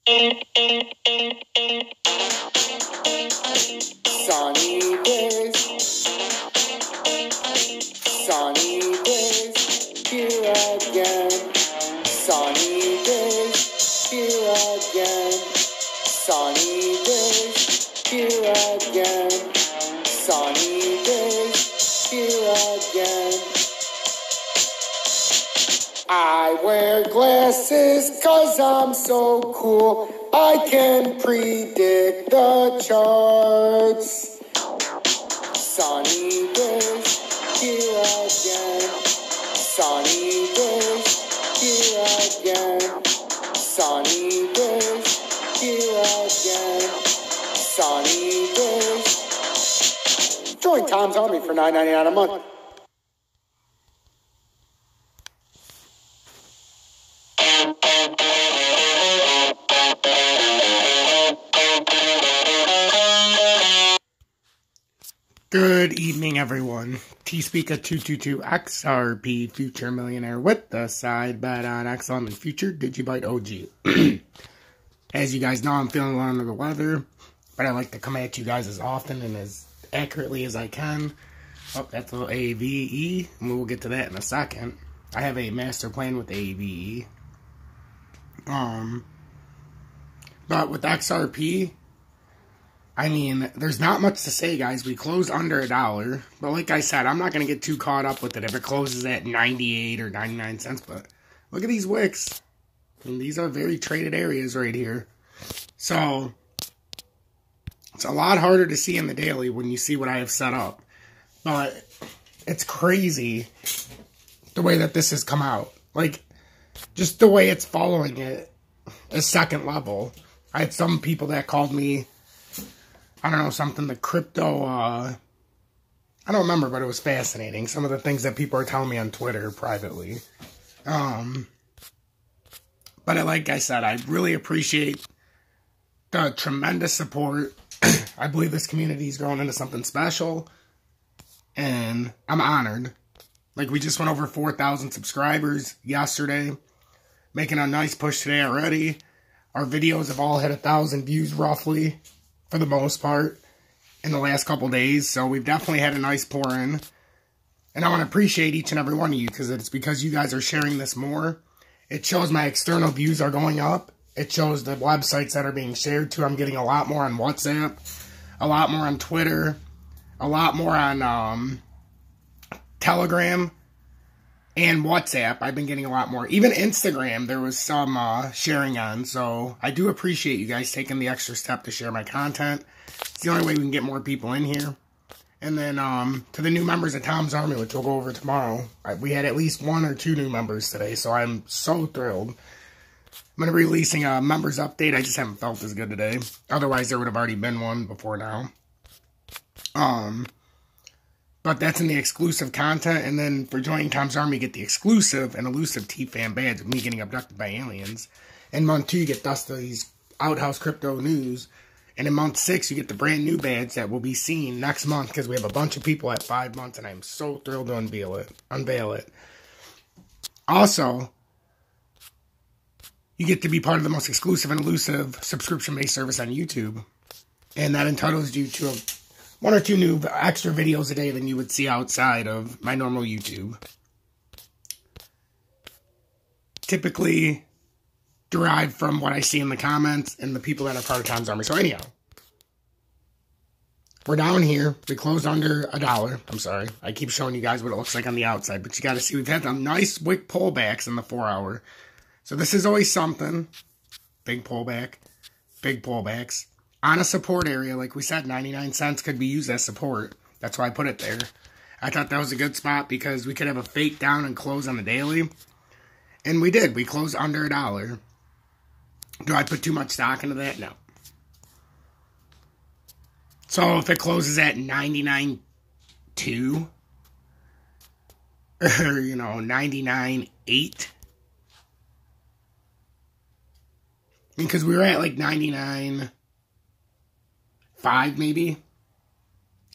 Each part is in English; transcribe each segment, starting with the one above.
Sunny days, here again. Sunny days, here again. Sunny days, here again. Sunny days, here again. I wear glasses 'cause I'm so cool. I can predict the charts. Sunny days, here again. Sunny days, here again. Sunny days, here again. Sunny days. Join Tom's Army for $9.99 a month. Good evening, everyone. T-Speaker 222 XRP Future Millionaire with the side bet on XLM and Future Digibyte OG. As you guys know, I'm feeling a little under the weather, but I like to come at you guys as often and as accurately as I can. Oh, that's a little AVE, and we'll get to that in a second. I have a master plan with AVE. But with XRP, I mean, there's not much to say, guys. We closed under $1. But like I said, I'm not going to get too caught up with it if it closes at 98 or 99 cents. But look at these wicks. I mean, these are very traded areas right here. So, it's a lot harder to see in the daily when you see what I have set up. But it's crazy the way that this has come out. Like, just the way it's following it is second level. I had some people that called me, I don't know, something, the crypto, I don't remember, but it was fascinating. Some of the things that people are telling me on Twitter privately. But like I said, I really appreciate the tremendous support. I believe this community is growing into something special. And I'm honored. Like, we just went over 4,000 subscribers yesterday. Making a nice push today already. Our videos have all hit 1,000 views roughly, for the most part, in the last couple days. So we've definitely had a nice pour in. And I want to appreciate each and every one of you, because it's because you guys are sharing this more. It shows my external views are going up. It shows the websites that are being shared to. I'm getting a lot more on WhatsApp, a lot more on Twitter, a lot more on Telegram, and WhatsApp. I've been getting a lot more. Even Instagram, there was some sharing on. So I do appreciate you guys taking the extra step to share my content. It's the only way we can get more people in here. And then to the new members of Tom's Army, which we'll go over tomorrow. We had at least 1 or 2 new members today, so I'm so thrilled. I'm going to be releasing a members update. I just haven't felt as good today. Otherwise, there would have already been one before now. But that's in the exclusive content. And then for joining Tom's Army, you get the exclusive and elusive T-Fan badge of me getting abducted by aliens. In month 2, you get Dusty's Outhouse Crypto News. And in month 6, you get the brand new badge that will be seen next month, because we have a bunch of people at 5 months, and I'm so thrilled to unveil it. Also, you get to be part of the most exclusive and elusive subscription-based service on YouTube. And that entitles you to 1 or 2 new extra videos a day than you would see outside of my normal YouTube. Typically derived from what I see in the comments and the people that are part of Tom's Army. So anyhow, we're down here. We closed under $1. I'm sorry. I keep showing you guys what it looks like on the outside, but you got to see we've had some nice wick pullbacks in the 4-hour. So this is always something. Big pullback. Big pullbacks. On a support area, like we said, 99 cents could be used as support. That's why I put it there. I thought that was a good spot because we could have a fake down and close on the daily. And we did. We closed under $1. Do I put too much stock into that? No. So if it closes at 99.2 or, 99.8, because we were at like 99.5 maybe,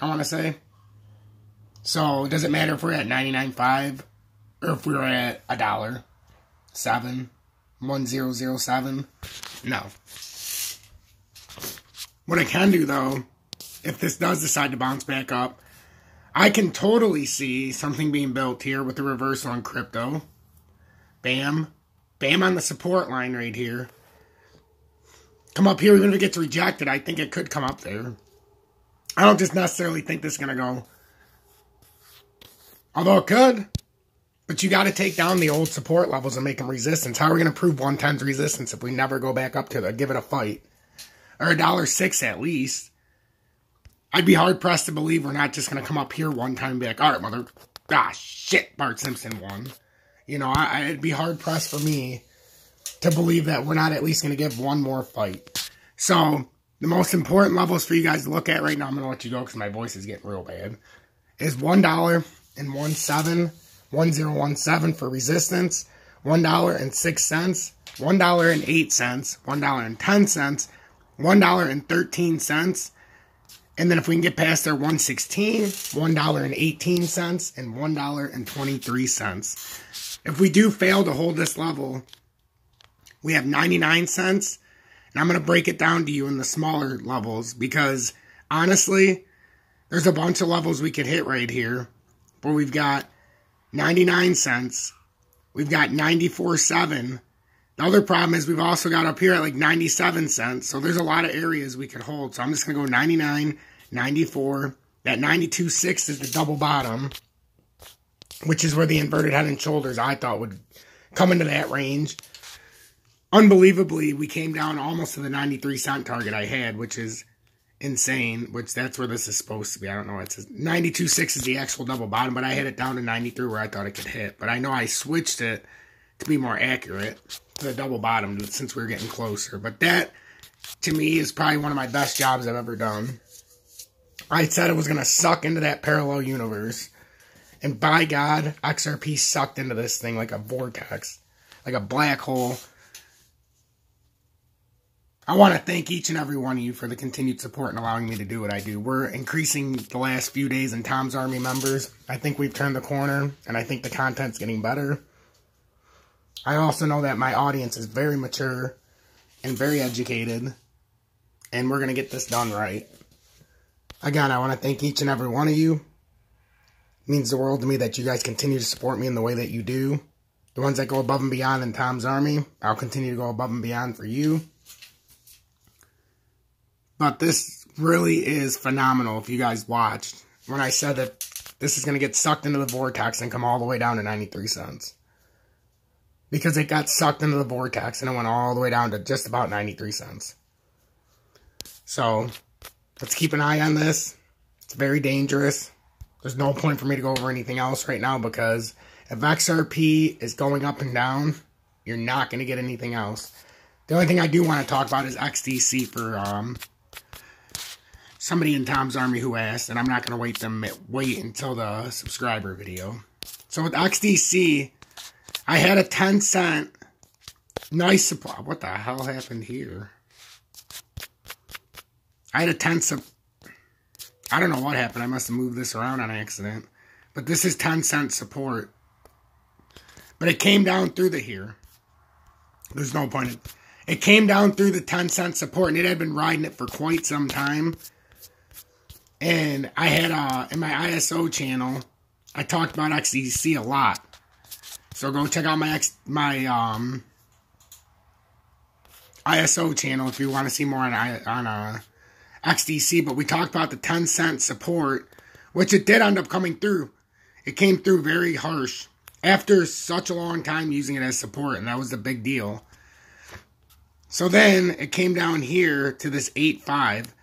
I want to say. So does it matter if we're at 99.5 or if we're at $1.07? 1007. No. What I can do, though, if this does decide to bounce back up, I can totally see something being built here with the reversal on crypto. Bam. Bam on the support line right here. Come up here, even if it gets rejected, I think it could come up there. I don't just necessarily think this is going to go. Although it could. But you got to take down the old support levels and make them resistance. How are we going to prove 110's resistance if we never go back up to the give it a fight? Or $1.06 at least. I'd be hard-pressed to believe we're not just going to come up here one time and be like, all right, mother. Ah, shit, Bart Simpson won. You know, it'd be hard-pressed for me to believe that we're not at least going to give one more fight. So, the most important levels for you guys to look at right now, I'm going to let you go because my voice is getting real bad, is $1.17, 1017 for resistance, $1.06, $1.08, $1.10, $1.13, and then if we can get past there, $1.16, $1.18, and $1.23. If we do fail to hold this level, we have 99 cents. And I'm going to break it down to you in the smaller levels because, honestly, there's a bunch of levels we could hit right here where we've got 99 cents. We've got 94.7. The other problem is we've also got up here at like 97 cents. So there's a lot of areas we could hold. So I'm just going to go 99, 94. That 92.6 is the double bottom, which is where the inverted head and shoulders I thought would come into that range. Unbelievably, we came down almost to the 93-cent target I had, which is insane, which that's where this is supposed to be. I don't know. It's 92.6 is the actual double bottom, but I had it down to 93 where I thought it could hit. But I know I switched it to be more accurate to the double bottom since we were getting closer. But that, to me, is probably one of my best jobs I've ever done. I said it was going to suck into that parallel universe. And by God, XRP sucked into this thing like a vortex, like a black hole. I want to thank each and every one of you for the continued support and allowing me to do what I do. We're increasing the last few days in Tom's Army members. I think we've turned the corner, and I think the content's getting better. I also know that my audience is very mature and very educated, and we're going to get this done right. Again, I want to thank each and every one of you. It means the world to me that you guys continue to support me in the way that you do. The ones that go above and beyond in Tom's Army, I'll continue to go above and beyond for you. But this really is phenomenal if you guys watched when I said that this is going to get sucked into the vortex and come all the way down to 93 cents. Because it got sucked into the vortex and it went all the way down to just about 93 cents. So, let's keep an eye on this. It's very dangerous. There's no point for me to go over anything else right now because if XRP is going up and down, you're not going to get anything else. The only thing I do want to talk about is XDC for somebody in Tom's Army who asked, and I'm not going to wait until the subscriber video. So with XDC, I had a 10-cent nice supply. What the hell happened here? I had a 10-cent. I don't know what happened. I must have moved this around on accident. But this is 10-cent support. But it came down through the here. There's no point. It came down through the 10-cent support, and it had been riding it for quite some time. And I had, in my ISO channel, I talked about XDC a lot. So go check out my ISO channel if you want to see more on XDC. But we talked about the 10-cent support, which it did end up coming through. It came through very harsh after such a long time using it as support, and that was the big deal. So then it came down here to this 8.5.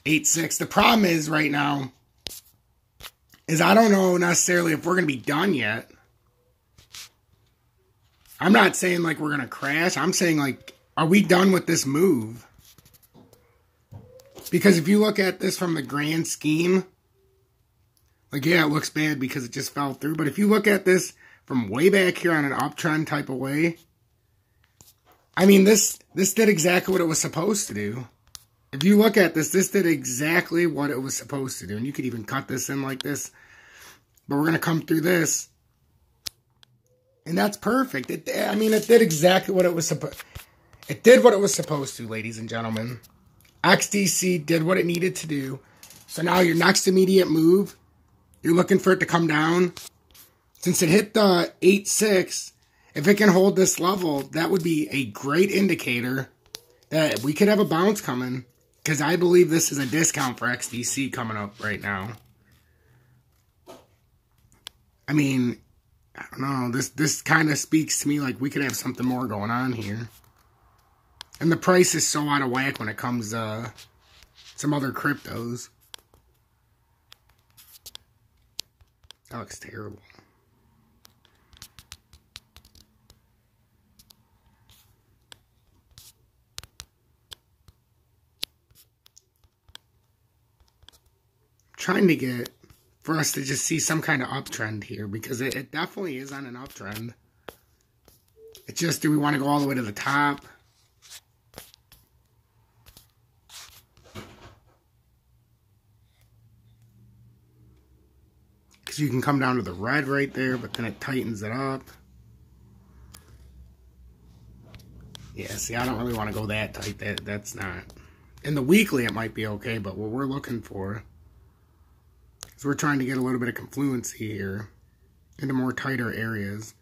8.6. The problem is right now is I don't know necessarily if we're going to be done yet. I'm not saying like we're going to crash. I'm saying like, are we done with this move? Because if you look at this from the grand scheme, like yeah, it looks bad because it just fell through. But if you look at this from way back here on an uptrend type of way, I mean, this did exactly what it was supposed to do. If you look at this, this did exactly what it was supposed to do. And you could even cut this in like this. But we're going to come through this And that's perfect. I mean, it did exactly what it was supposed. It did what it was supposed to, ladies and gentlemen. XDC did what it needed to do. So now your next immediate move, you're looking for it to come down. Since it hit the 8.6, if it can hold this level, that would be a great indicator that we could have a bounce coming. Because I believe this is a discount for XDC coming up right now. I mean, I don't know. This kind of speaks to me like we could have something more going on here. And the price is so out of whack when it comes to some other cryptos. That looks terrible. I'm trying to get for us to just see some kind of uptrend here because it definitely is on an uptrend. It's just, do we want to go all the way to the top? Because you can come down to the red right there, but then it tightens it up. Yeah, see, I don't really want to go that tight. That's not. In the weekly, it might be okay, but what we're looking for is we're trying to get a little bit of confluency here into more tighter areas.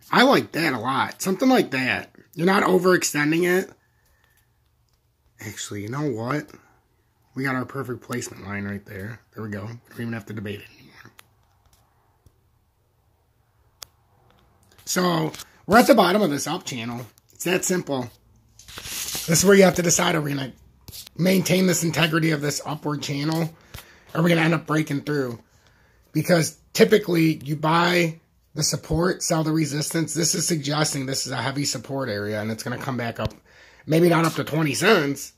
I like that a lot. Something like that. You're not overextending it. Actually, you know what? We got our perfect placement line right there. There we go. Don't even have to debate it anymore. So, we're at the bottom of this up channel. It's that simple. This is where you have to decide, are we going to maintain this integrity of this upward channel? Or are we going to end up breaking through? Because typically, you buy the support, sell the resistance. This is suggesting this is a heavy support area, and it's going to come back up. Maybe not up to 20 cents.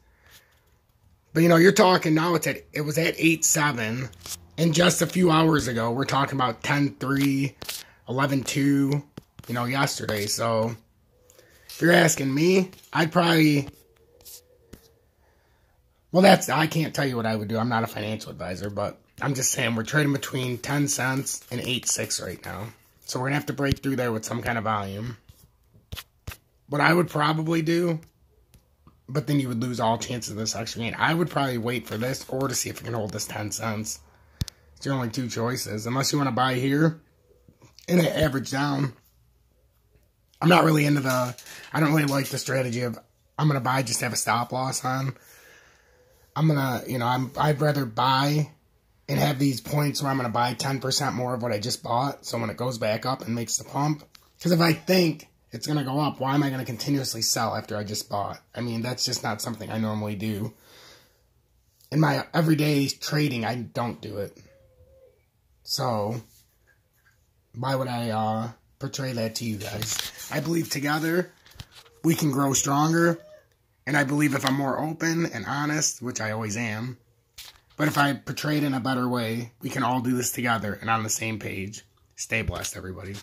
But, you know, you're talking now, it was at 8.7. And just a few hours ago, we're talking about 10.3, 11.2, you know, yesterday. So, if you're asking me, I'd probably... Well, I can't tell you what I would do. I'm not a financial advisor, but I'm just saying we're trading between 10 cents and 8.6 right now. So, we're going to have to break through there with some kind of volume. What I would probably do... But then you would lose all chances of this extra gain. I would probably wait for this or to see if it can hold this 10 cents. It's your only two choices. Unless you want to buy here and it average down. I'm not really into I don't really like the strategy of I'm going to buy just to have a stop loss on. I'm going to, you know, I'd rather buy and have these points where I'm going to buy 10% more of what I just bought. So when it goes back up and makes the pump. Because if I think it's going to go up, why am I going to continuously sell after I just bought? I mean, that's just not something I normally do. In my everyday trading, I don't do it. So, why would I portray that to you guys? I believe together, we can grow stronger. And I believe if I'm more open and honest, which I always am, but if I portray it in a better way, we can all do this together and on the same page. Stay blessed, everybody.